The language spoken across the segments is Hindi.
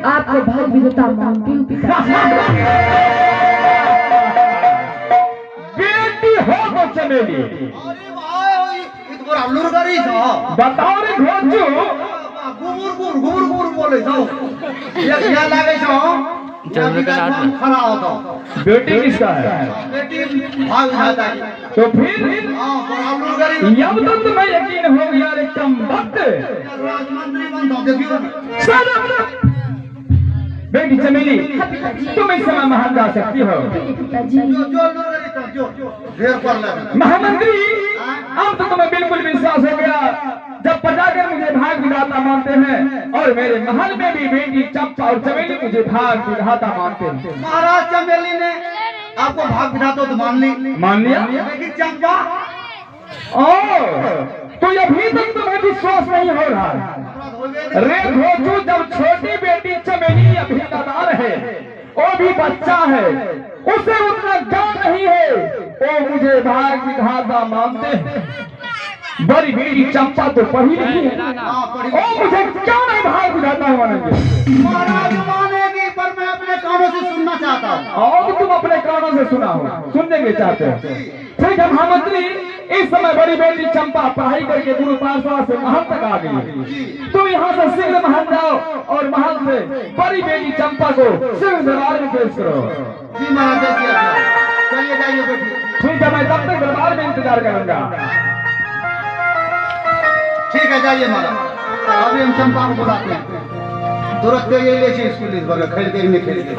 आपको भाग विधाता मानती हूँ पिताजी। बेटी हो तो चमेली। अरे भाई इत पर हमलुर करी छ बताओ रे घोचू गुमुर गुमुर बोले छ ये क्या लागे छ जल्दी का नाम खड़ा होता। बेटी किसका है? बेटी भाग जाता है तो फिर हां पर हमलुर करी अब तो तुम्हें यकीन हो गया रे कम वक्त। राजमंत्री बन दो देखियो बेटी चमेली तुम इस समय महल जा सकती हो। पिताजी जो लुर करी तो जो ढेर कर ले महामंत्री अब तो तुम्हें बिल्कुल विश्वास हो गया जब पटाकर मुझे भाग विधाता मानते हैं और मेरे महल में भी बेटी चंपा और चमेली मुझे भाग विधाता मानते हैं। महाराज चमेली ने आपको भाग विधाता तो मान लिया लेकिन चंपा तो अभी तक तुम्हें विश्वास नहीं हो रहा। रे घोचू जब छोटी बेटी चमेली अभी नादान है वो भी बच्चा है उसे उतना ज्ञान नहीं है वो मुझे भाग विधाता मानते हैं। बड़ी बेटी चंपा तो पढ़ी नहीं है वो मुझे क्यों नहीं भाग विधाता मानेंगे। महाराज मानेगी पर मैं अपने कानों से सुनना चाहता हूँ। और तुम अपने कानों से सुना हो सुनने के चाहते हो। ठीक है महामंत्री इस समय बड़ी बेटी चंपा पढ़ाई करके गुरु पाठशाला से महल तक आ गई। तुम यहाँ से शीघ्र महल जाओ और महल से बड़ी बेटी चंपा को शीघ्र दरबार में पेश करो। जी महाराज चलिए जाइए बेटी। ठीक है मैं तब तक दरबार में इंतजार करूंगा। ठीक है जाइए महाराज अभी हम चंपा को बुलाते हैं तुरंत ये ले से स्कूल इस बार खेल के नहीं खेल के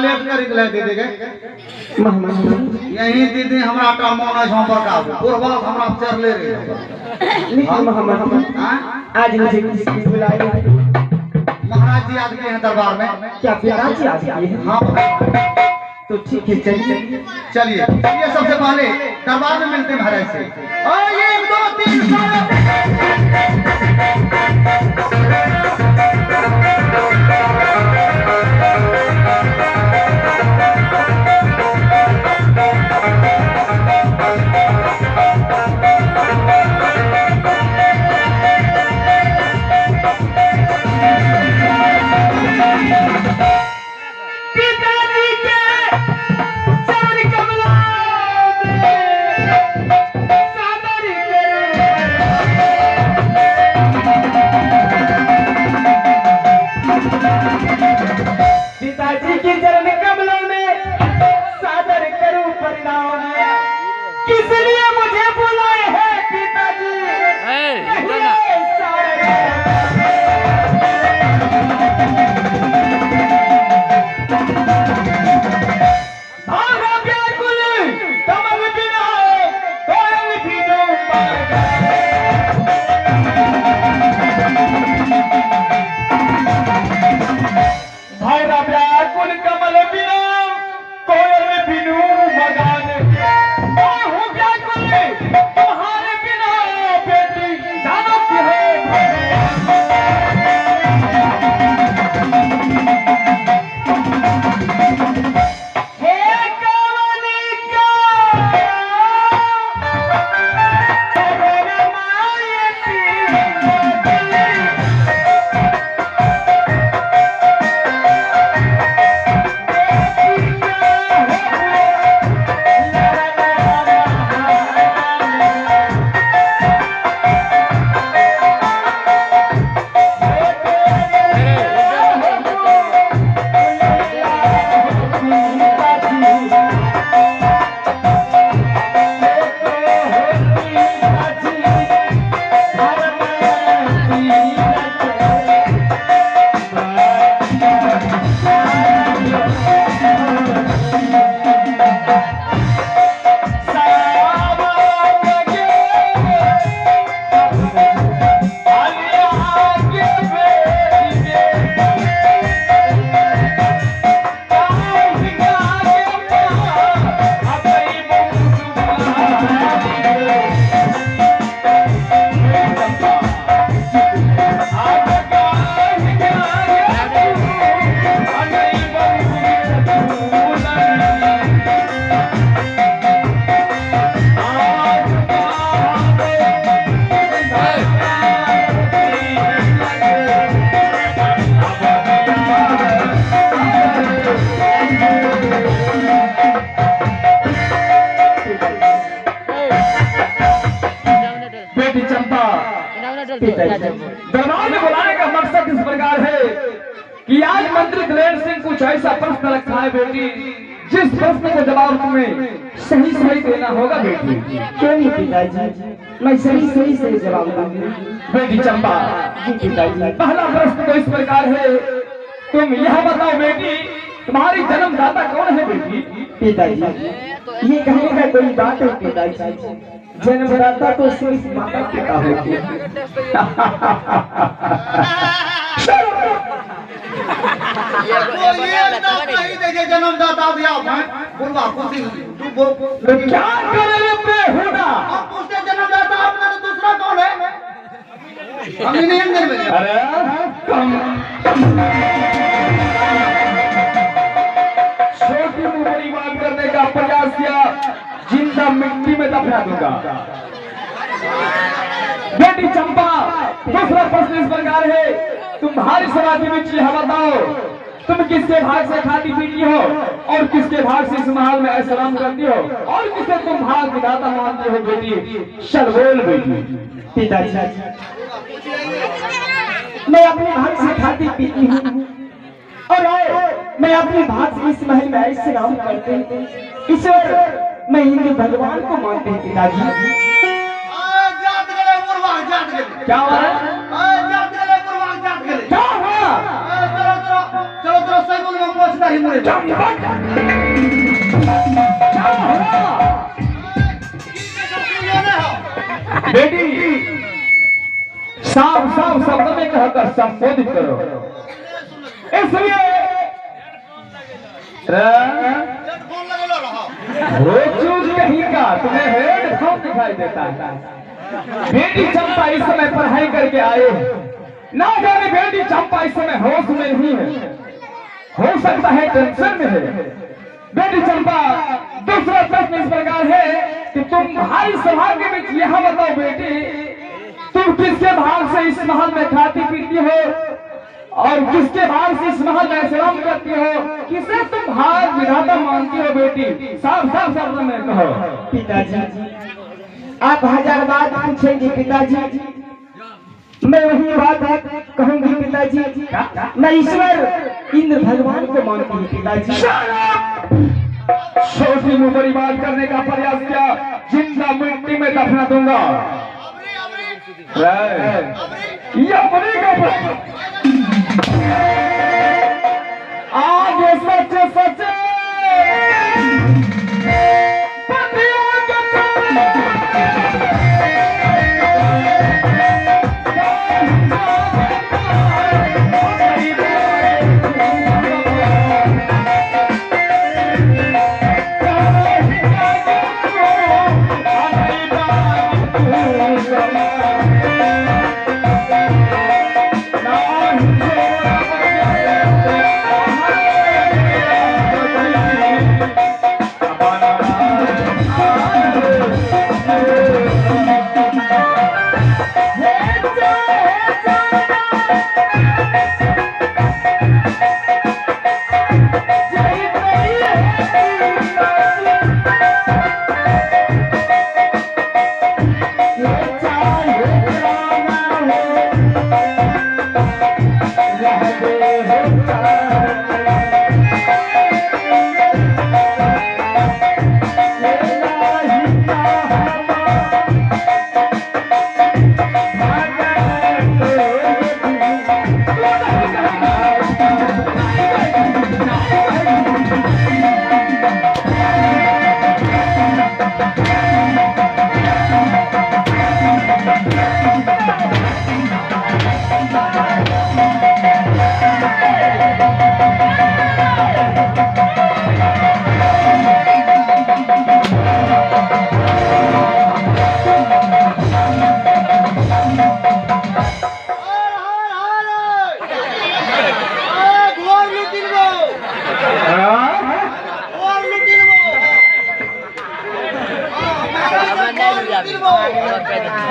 लेट कर निकले दीदी के यही दीदी हमरा का मन है हम पर का पूर्वा हमरा चर ले रही लेकिन मोहम्मद आज मुझे किस बुलाए? महाराज जी आज के हैं दरबार में। क्या पिताजी जी आज आए हैं? हाँ तो ठीक है चलिए चलिए ये सबसे पहले दरबार में मिलते हैं महाराज से। 1 2 3 दरबार में बुलाने का मकसद इस प्रकार है कि आज मंत्री दिलेर सिंह कुछ ऐसा प्रश्न रखा है बेटी, जिस प्रश्न का जवाब तुम्हें सही सही देना होगा बेटी। क्यों नहीं पिताजी, मैं सही सही से जवाब दूंगी। बेटी चंपा, जी पिताजी। पहला प्रश्न तो इस प्रकार है, तुम यह बताओ बेटी, तुम्हारी जन्मदाता कौन है बेटी? पिताजी ये कहने का कोई बात है पिताजी, जन्मदाता तो सिर्फ माता पिता होते हैं। जन्मदाता भी आप हैं, बुलवा खुशी तू बोल क्या करे बेहुदा? आप पूछते जन्मदाता आपका तो दूसरा कौन है? हम ही नहीं अंदर में। अरे कम छोटी बड़ी बात करने का प्रयास किया, जिंदा मिट्टी में दफना दूंगा। बेटी चंपा, दूसरा प्रश्न इस प्रकार है, तुम्हारी समाधि में यह बताओ, तुम किसके भाग से खाती पीती हो और किसके भाग से इस महल में ऐशराम करती हो और किसे तुम भाग विधाता मानती हो बेटी? चल बोल बेटी। पिताजी मैं अपने भाग से खाती पीती हूँ और मैं अपने भाग से इस महल में ऐशराम करते हूँ। ईश्वर मैं हिंदू भगवान को मानते हैं पिताजी। क्या हुआ? क्या हुआ? चलो चलो सही बोल मैं पहुंचता ही मुझे क्या हुआ? बेटी साफ साफ शब्द में कहकर संबोधित करो। इसलिए कहीं का तुम्हें हेडफोन दिखाई देता है। बेटी चंपा इस समय पढ़ाई करके आए, ना जाने बेटी चंपा इस समय होश में नहीं है, हो सकता है टेंशन में है। बेटी चंपा, दूसरा प्रश्न इस प्रकार है कि तुम भाई सभा के बीच यह बताओ बेटी, तुम किसके भाग से इस महल में खाती पीती हो और किसके भाग से इस महल में ऐशराम करती हो? किसे तुम भाग विधाता मानती हो बेटी? साफ साफ शब्द में कहो। पिताजी आप हजार बात पूछेंगे पिताजी, मैं वही बात कहूंगी पिताजी। मैं ईश्वर इंद्र भगवान को मानती हूँ पिताजी। छोटी मुंह बड़ी बात करने का प्रयास किया, जिंदा मिट्टी में दफना दूंगा। आगे सच सच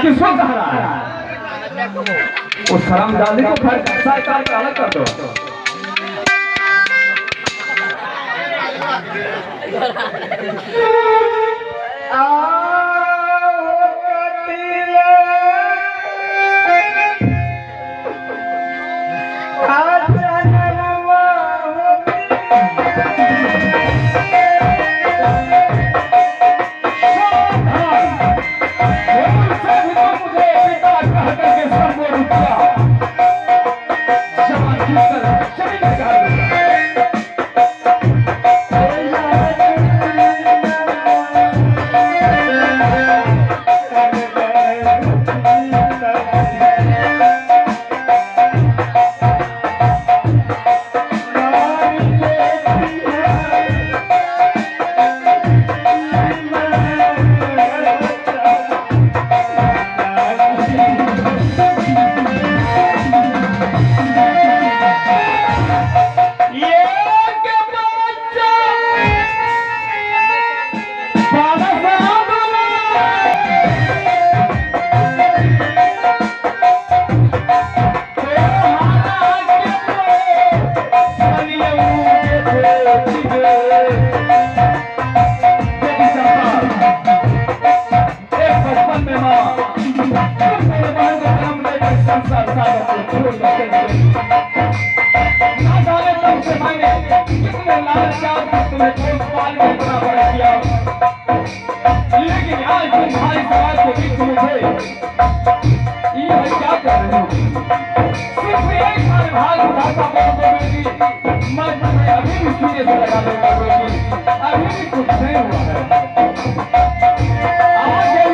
किसको कह रहा है? उस हरामजादे को घर का अलग कर दो। बेटी चंपा, एक बचपन में माँ मेरे बहन को जन्म देकर संसार सागर को छोड़ करके गई। ना जाने तब से मैंने कितने लालच तुम्हें पोस पाल के इतना बड़ा किया, लेकिन आज तुम्हारी समाज के बीच मुझे ये क्या कर रही हो? सिर्फ एक बार भाग उठाता हूँ तो बेटी मैं तुम्हें अभी भी सीने से लगा दूंगा बेटी, अभी भी कुछ नहीं हुआ है। आगे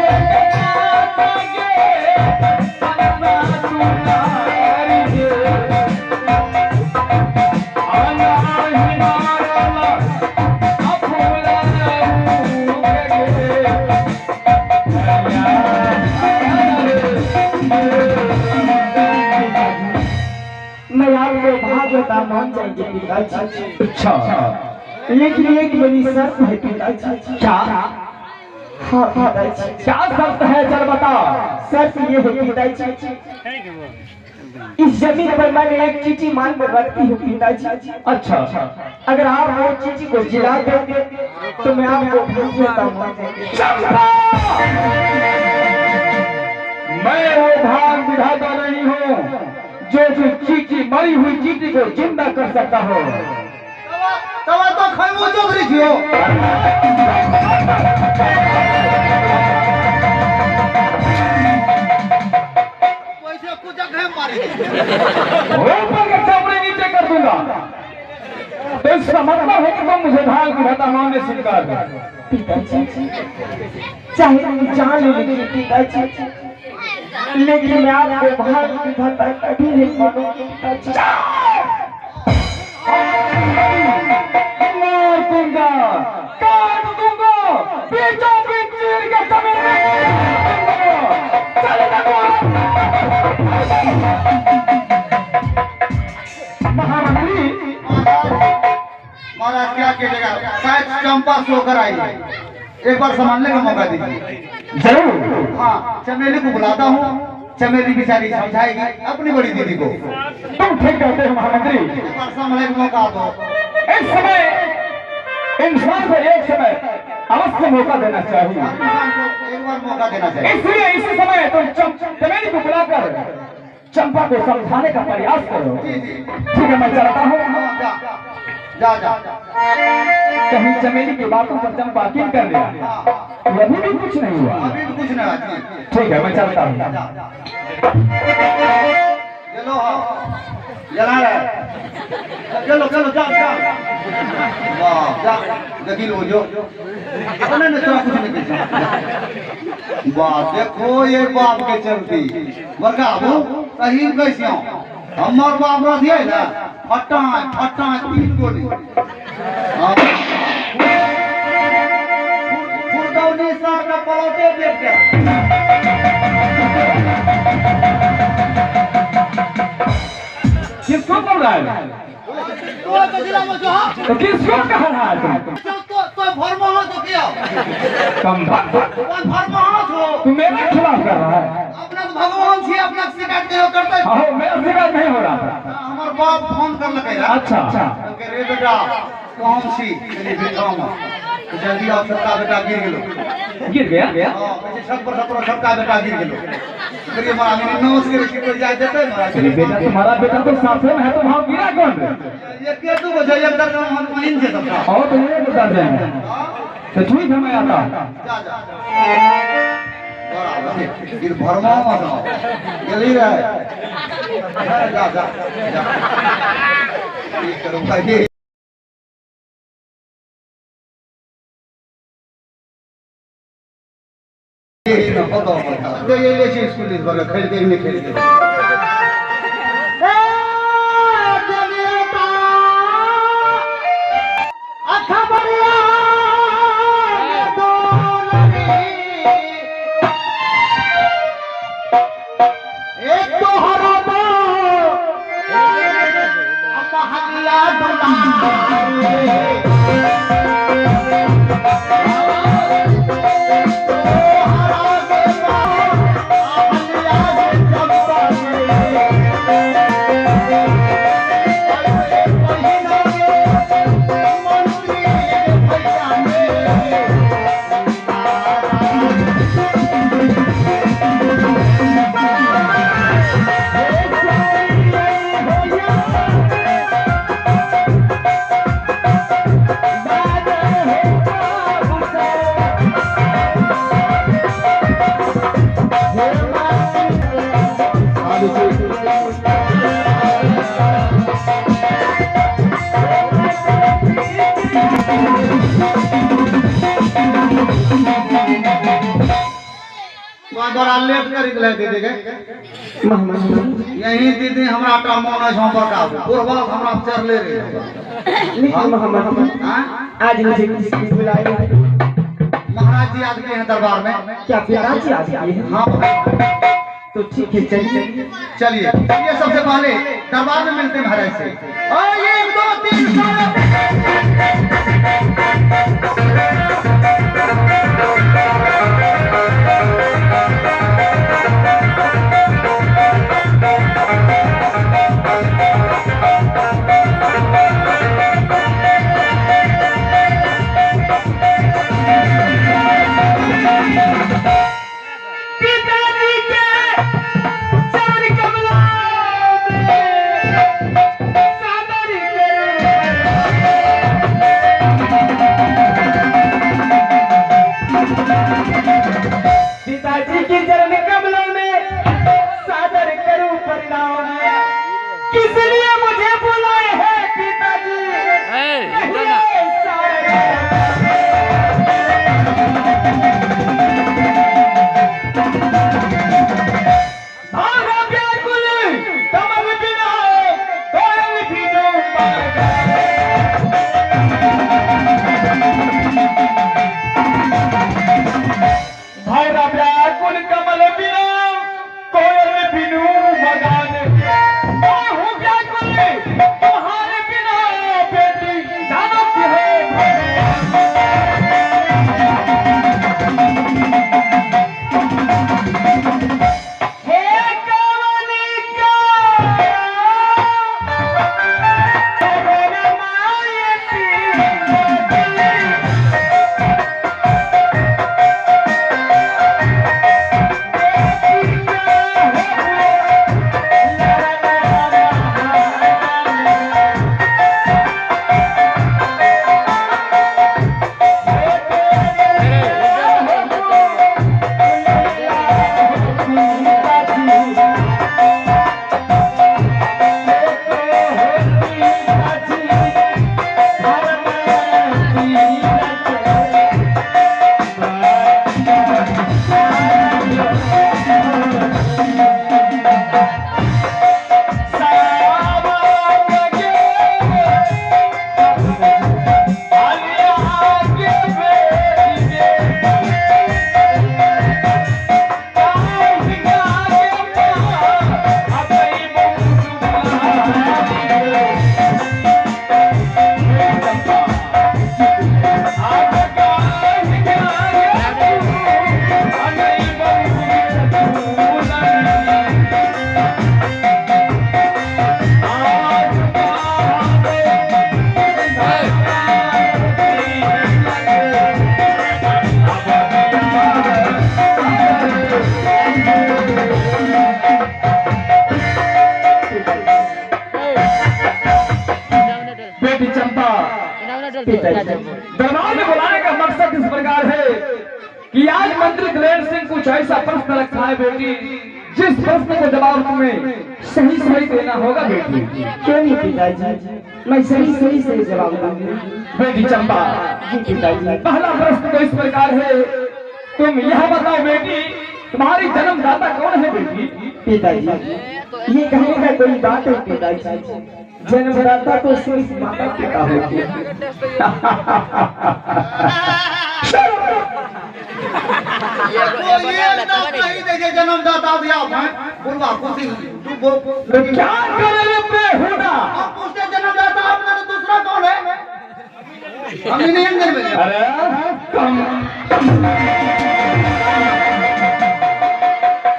मैं आपको भागवता मान जाएंगे पिताजी। अच्छा, लेकिन एक मेरी शर्त है पिताजी। क्या? हाँ पिताजी। क्या शर्त है, चल बता। शर्त ये है पिताजी, इस जमीन पर मैंने एक चीटी मान कर रखती हूँ पिताजी। अच्छा, अगर आप वो चीटी को जिला दोगे तो मैं आपको भागवता मान जाएंगे। मैं वो भाग विधाता नहीं हूँ जो चीटी मरी हुई चीटी को जिंदा कर सकता हो। तवा तो खैमो जोगरी थियो। वैसे कुछ जगह मारी ऊपर के चमड़े नीचे कर दूंगा। तो इसका मतलब है कि तुम मुझे भाग विधाता मानने स्वीकार कर। पिताजी चाहे तुम जान ले लीजिए पिताजी, लेकिन मैं आपको भाग विधाता कभी नहीं मानूंगी पिताजी। मार दूंगा, काट दूंगा, बीचों बीच चीर के जमीन में चले जाओ। महामंत्री महाराज क्या कीजिएगा, शायद चंपा सोकर आई है, एक बार संभालने का मौका दीजिए। जरूर। हाँ, चमेली को बुलाता हूँ, चमेली बेचारी समझाएगी अपनी बड़ी दीदी को। तुम ठीक कहते हो महामंत्री। एक बार संभालने का मौका दो। इस समय इंसान को एक समय अवश्य मौका देना चाहिए, इंसान को एक बार मौका देना चाहिए। इसलिए इसी समय तुम चमेली को बुलाकर चंपा को समझाने का प्रयास करो। जी जी, ठीक है, मैं चलता हूँ। हाँ, जा जा जा। कहीं चमेली की बातों पर चंपा यकीन कर लिया, अभी भी कुछ नहीं हुआ। अभी भी कुछ नहीं हुआ। ठीक है, मैं चलता हूँ। चलो, हाँ, जला रहे। चलो चलो, जा जा। वाह, जा, देखी लो जो। नहीं नहीं, थोड़ा कुछ नहीं कुछ। वाह, देखो ये बाप के चलती। बरका वो सही कैसे हो? हमार बाप रही है ना, फटा फटा 3 गोली। फुरदौनी सार का पलौटे देख के। किसको बोल रहा है? तो किसको कह रहा है तुम? तो भरमहा तो क्या? कम भरमहा तो तू मेरे खिलाफ कर रहा है। अपना भगवान छी, अपना शिकायत करो करते। हाँ, मेरा शिकायत नहीं हो रहा था। हमार बाप फोन कर लगे। अच्छा अच्छा, रे बेटा कौन छी तेरी बेटा में जल्दी आओ, सबका बेटा गिर गेलो। गिर गया। हां, पीछे सब पर सबका बेटा गिर गेलो। करिए मारा मेरी नौस के कोई जाय देते मारा। तेरी बेटा, तुम्हारा बेटा तो साथे में है, तो वहां गिरा कौन? ये के तू बजे एक दर्जन हम पुलिन से सबका। और तो ये बता दे। तो ठीक है, मैं आता। जा जा बड़ा गिर भरमा मत गली रहे। जा जा जा, ठीक करो भाई। ये ले छी स्कूल इस बार खेल के नहीं खेल के। मंत्री बड़ा लेट कर दिले दीदी के यही दीदी हमरा का मन है हम बताओ पूर्वा हमरा चरले रे लेकिन मोहम्मद हां आज मुझे किसी बुलाए महाराज जी आज के हैं दरबार में क्या पिताजी जी आज किए हैं? हां तो ठीक है चलिए चलिए ये सबसे पहले दरबार में मिलते हैं महाराज से और 1 2 3 पिताजी की चरण कमलों में सादर करूं प्रणाम किस लिए मुझे बुलाए हैं पिताजी भागा व्याकुल कमल बिना कोयल भी न भैरा व्याकुल कमल बिना कोयल बिनु मगान बाहु व्याकुल तुम्हारे बिना बेटी जानती है हे कवनिका मेरा मायती बेटी चंपा दरबार में बुलाने का मकसद इस प्रकार है कि आज मंत्री दिलेर सिंह कुछ ऐसा प्रश्न रखा है बेटी जिस प्रश्न को जवाब तुम्हें सही सही देना होगा बेटी। क्यों नहीं पिताजी, मैं सही सही से जवाब दूंगी। बेटी चंपा जी पिताजी। पहला प्रश्न तो इस प्रकार है, तुम यह बताओ बेटी तुम्हारी जन्मदाता कौन है बेटी? पिताजी ये कहने का कोई बात है पिताजी, जन्मदाता तो सिर्फ माता पिता होते हैं। तो ये नहीं देखे जन्मदाता भी आप हैं बुलवा खुशी तू तो क्या करे बेहुदा? आप पूछते जन्मदाता आपका तो दूसरा कौन है? हम ही नहीं अंदर में। अरे कम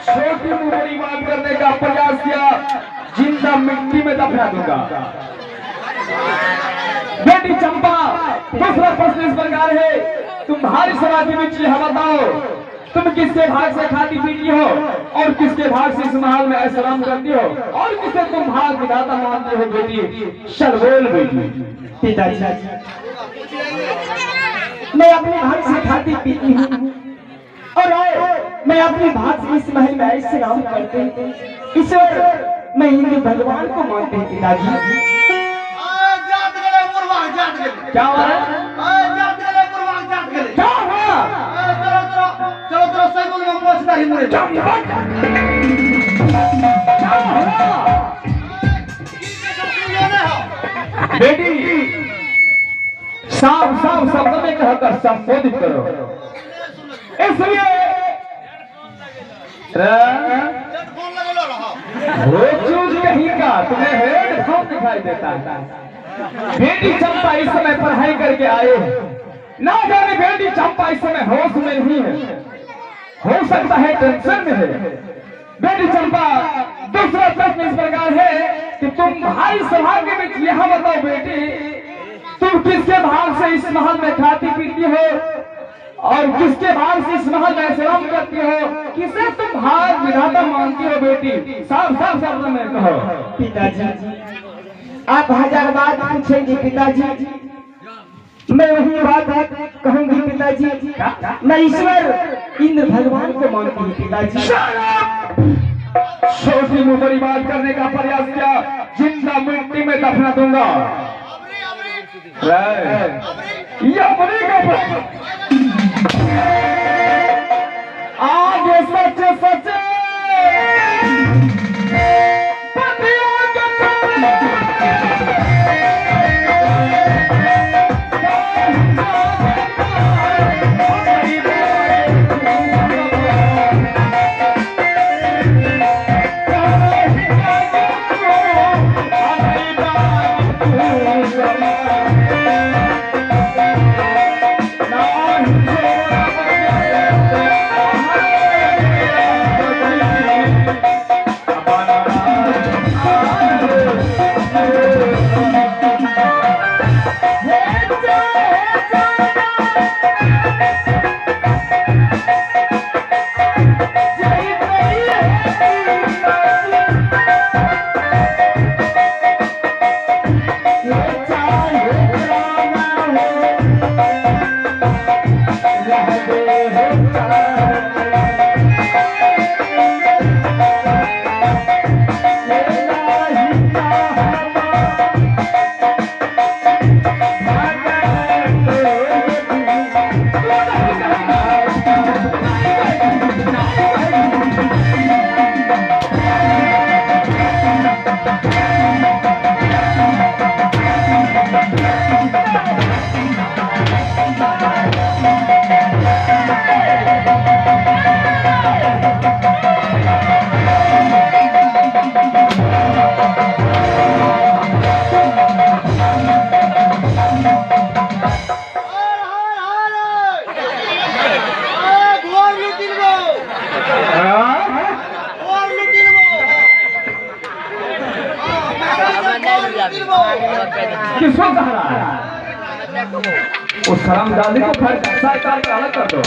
छोटी बड़ी बात करने का प्रयास किया, जिंदा मिट्टी में दफना दूंगा। बेटी चंपा दूसरा प्रश्न इस प्रकार है, तुम्हारी समाधि में यह बताओ तुम किसके भाग से खाती पीती हो और किसके भाग से इस महल में ऐशराम करती हो और किसे तुम भाग विधाता मानते हो बेटी? चल बोल बेटी। पिताजी मैं अपने भाग से खाती पीती हूँ और मैं अपने भाग से इस महल में ऐशराम करते हैं। ईश्वर मैं हिंदू भगवान को मानते हैं पिताजी। जात गए मुर्गा जात गए। क्या हो रहा है? जात मुड़े चंपक बेटी साफ साफ शब्द में कहकर संबोधित करो। इसलिए कहीं का तुम्हें हेडफोन दिखाई देता है। बेटी चंपा इस समय पढ़ाई करके आए ना जाने बेटी चंपा इस समय होश में नहीं है, हो सकता है टेंशन में है। बेटी चंपा दूसरा प्रश्न इस प्रकार है कि तुम भाई सभा के बीच यहाँ बताओ बेटी, तुम किसके भाग से इस महल में खाती पीती हो और किसके भाग से इस महल में श्रम करती हो, किसे तुम भाग विधाता मानती हो बेटी? साफ साफ शब्द में कहो। पिताजी आप हजार बात पूछेंगे पिताजी, मैं वही बात कहूंगी पिताजी। मैं ईश्वर इंद्र भगवान को मानती हूँ पिताजी। छोटी मुंह बड़ी बात करने का प्रयास किया, जिंदा मिट्टी में दफना दूंगा। आगे सच सच किसको कह रहा है? उस हरामजादी को घर का अलग कर दो।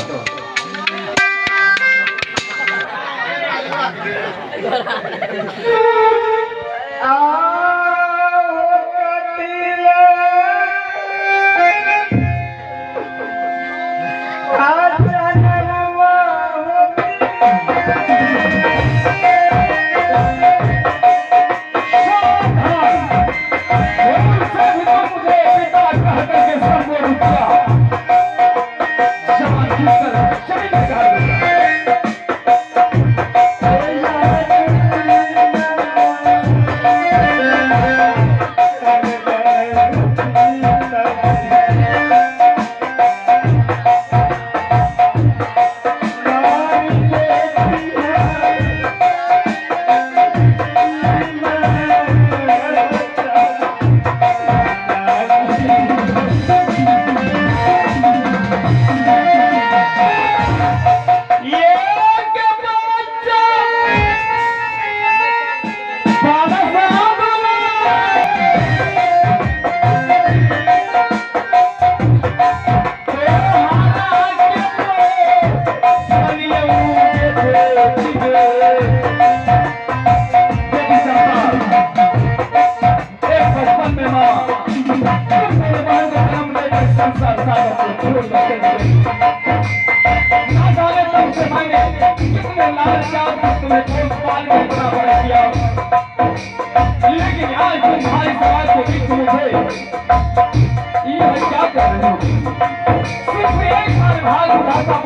लेकिन आज तुम्हारे समाज के बीच मुझे ये क्या कर रहे हो? सिर्फ एक भाग भाषा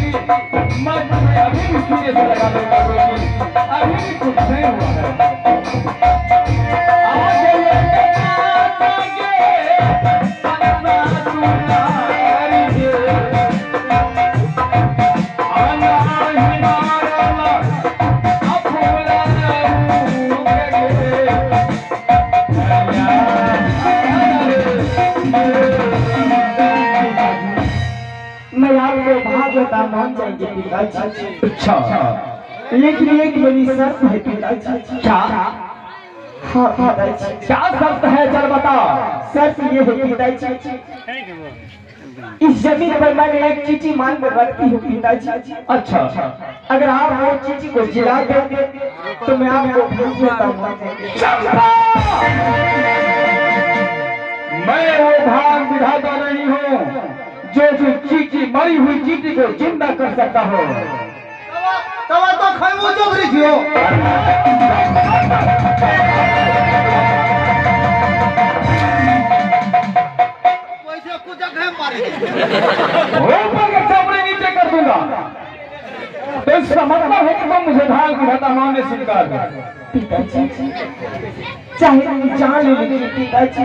मैं तुम्हें अभी भी सीने से लगा दूंगा बेटी, अभी भी कुछ नहीं हुआ है। आगे लेके आगे पन्ना तुम्हारी आना हिमालय अफूला मैं आपको भागवता मान जाएंगे पिताजी। अच्छा, लेकिन एक मेरी शर्त है पिताजी। क्या हाँ पिताजी, क्या शर्त है, चल बता। शर्त ये है पिताजी, इस जमीन पर मैंने एक चीटी मान कर रखती हूँ पिताजी। अच्छा, अगर आप वो चीटी को जिला देंगे तो मैं आपको भागवता मान जाएंगे। मैं वो भाग विधाता नहीं हूँ जो चीटी, मरी हुई चीटी को जिंदा कर सकता हो। तवा तो खैमो जोगरी थियो। वैसे कुछ जगह मारे ऊपर के चमड़े नीचे कर दूंगा। तो इसका मतलब है कि तुम मुझे भाग विधाता मानने स्वीकार कर। पिताजी चाहे मेरी जान ले लीजिए पिताजी,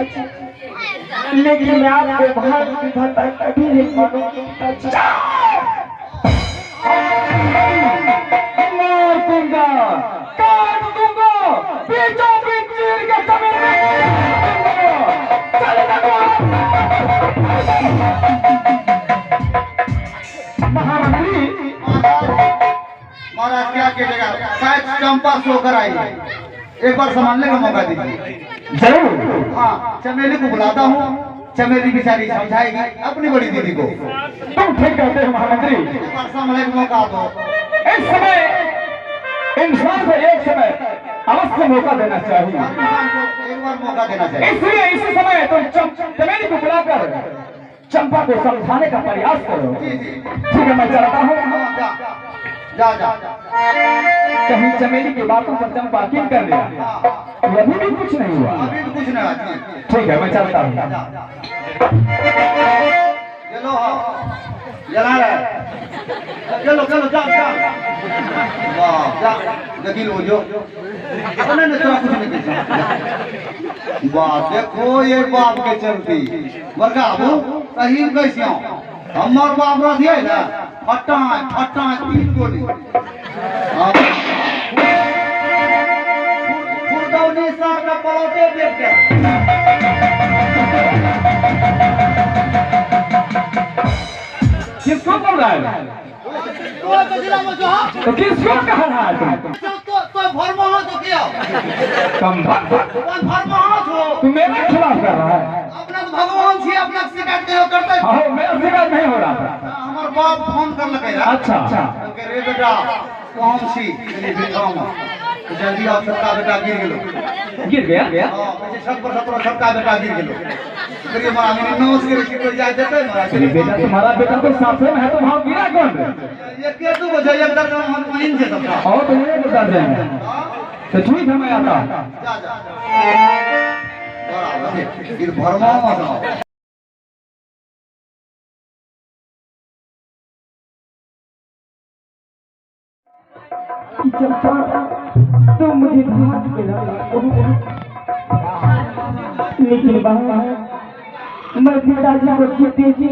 लेकिन मैं आपको भाग विधाता कभी नहीं मानूंगा पिताजी। मार दूंगा, काट दूंगा, बीचों बीच चीर के जमीन में चले जाओ। महामंत्री, महाराज क्या कीजिएगा, शायद चंपा सोकर आई है, एक बार संभालने का मौका दीजिए। जरूर। हाँ, चमेली को बुलाता हूँ, चमेली बेचारी समझाएगी अपनी बड़ी दीदी को। तुम ठीक कहते हो महामंत्री। एक बार संभालने का मौका दो। इस समय इंसान को एक समय अवश्य मौका देना चाहिए। इंसान को एक बार मौका देना चाहिए। इसलिए इसी समय तुम चमेली को बुलाकर चंपा को समझाने का प्रयास करो। जी जी, ठीक है, मैं चलता हूँ। हाँ, जा जा जा। कहीं चमेली की बातों पर चंपा यकीन कर लिया, अभी भी कुछ नहीं हुआ। अभी भी कुछ नहीं हुआ। ठीक है, मैं चलता हूँ। चलो, हाँ, जला रहा है। चलो चलो, जा जा। वाह, जा जगी लो जो। अपने ने थोड़ा कुछ नहीं देखा। वाह, देखो ये बाप के चलती। बरका अबू सही कैसे हो? हमार बाप रही है ना, फटा 3 गोली। फुरदौनी सार का पलौटे देख के। किसको बोल रहा है? तो किसको कह रहा है तुम? तो भरमहा तो क्या? कम भरमहा हो। तू मेरे खिलाफ कर रहा है? अपना तो भगवान छी, अपना शिकायत करो करते। हाँ, मेरा शिकायत नहीं हो रहा था। हमार बाप फोन कर लगे। अच्छा, के रे बेटा कौन छी तेरी बेटाऊंगा। तो जल्दी आओ, सबका बेटा गिर गेलो। गिर गया? हां, पीछे छत पर सबका बेटा गिर गेलो। करिए मारा मैंने नौस के कोई जाय देते मारा। तेरी बेटा, तुम्हारा बेटा तो साथे में है, तो भाव गिरा कौन? ये के तू बजे एक दर्जन हम तीन से सबका। और तो ये बता दें। तो ठीक है, मैं आता। जा जा। बराबर फिर भरमा मत। चंपा तो मुझे भाग मिला, लेकिन बाबा मैं पिताजी को कहते थी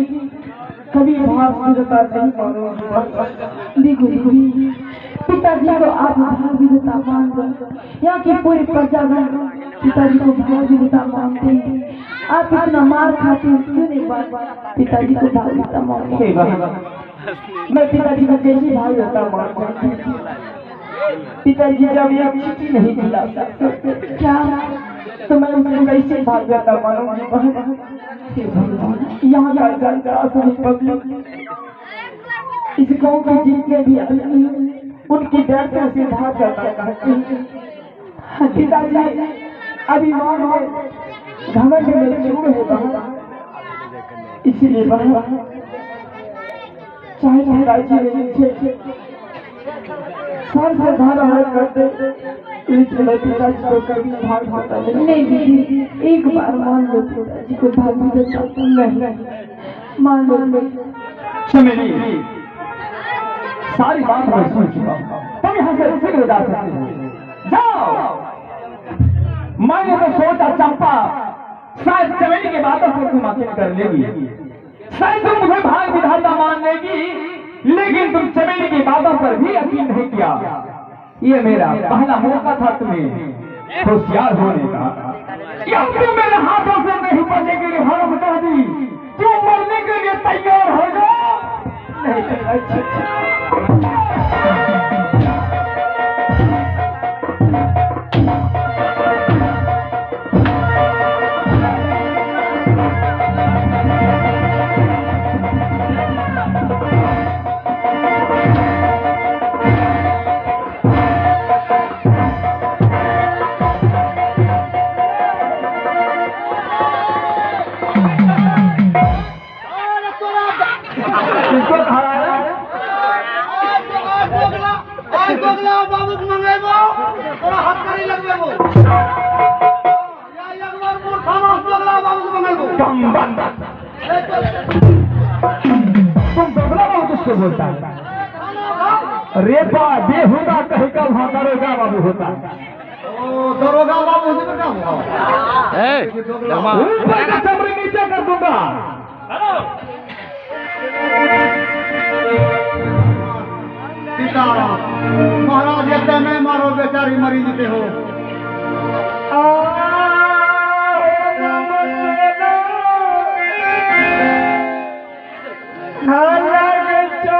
कभी भाग विधाता नहीं मानूंगी। देखो पिताजी को आप भाग विधाता मान दो, यहाँ की पूरी प्रजा पिताजी को भाग विधाता मानते हैं। आप इतना मार खाते हो, क्यों नहीं पिताजी को भाग विधाता मानते? मैं पिताजी को जैसे भाग विधाता मान जाती हूँ। पिताजी जब ये चिट्ठी नहीं दिला सकते क्या, तो मैं उसको कैसे भाग जाता मानूंगी? यहाँ का जनता असली पब्लिक, इस गाँव के जितने भी आदमी उनकी डर से भाग जाता कहते हैं। पिताजी अभिमान है, घमंड में चूर है बाबा, इसलिए बाबा चाहे पिताजी मुझे सर से धारा करते, लेकिन मैं पिताजी को कभी भाग होता नहीं। दीदी एक बार मान लो, पिताजी को भाग देता नहीं, मान लो। चमेली, सारी बात मैं सुन चुका हूं। तुम यहाँ से शीघ्र जा सकते हो, जाओ। मैंने तो सोचा चंपा शायद चमेली की बातों को तुम अकेले कर लेगी, शायद तुम मुझे भाग विधाता मान लेगी, लेकिन तुम चमेली की बातों पर भी यकीन नहीं किया। ये मेरा पहला मौका था तुम्हें होशियार होने का। या तुम मेरे हाथों से नहीं बचने के लिए हरम कर दी, तुम मरने के लिए तैयार हो जाओ। बाबू को मंगेबो तोरा हाथ करी लगबेबो या एक बार मूर्खा मास दोगला बाबू को मंगेबो तुम दोगला बाबू किसको बोलता है? रेपा बेहुदा कहीं का वहां दरोगा बाबू होता है। ओ दरोगा बाबू से क्या हुआ ऊपर का चमड़ी नीचे कर दूंगा। सीताराम महाराज ऐसे नहीं मारो, बेचारी मरी जीते हो। अलग चो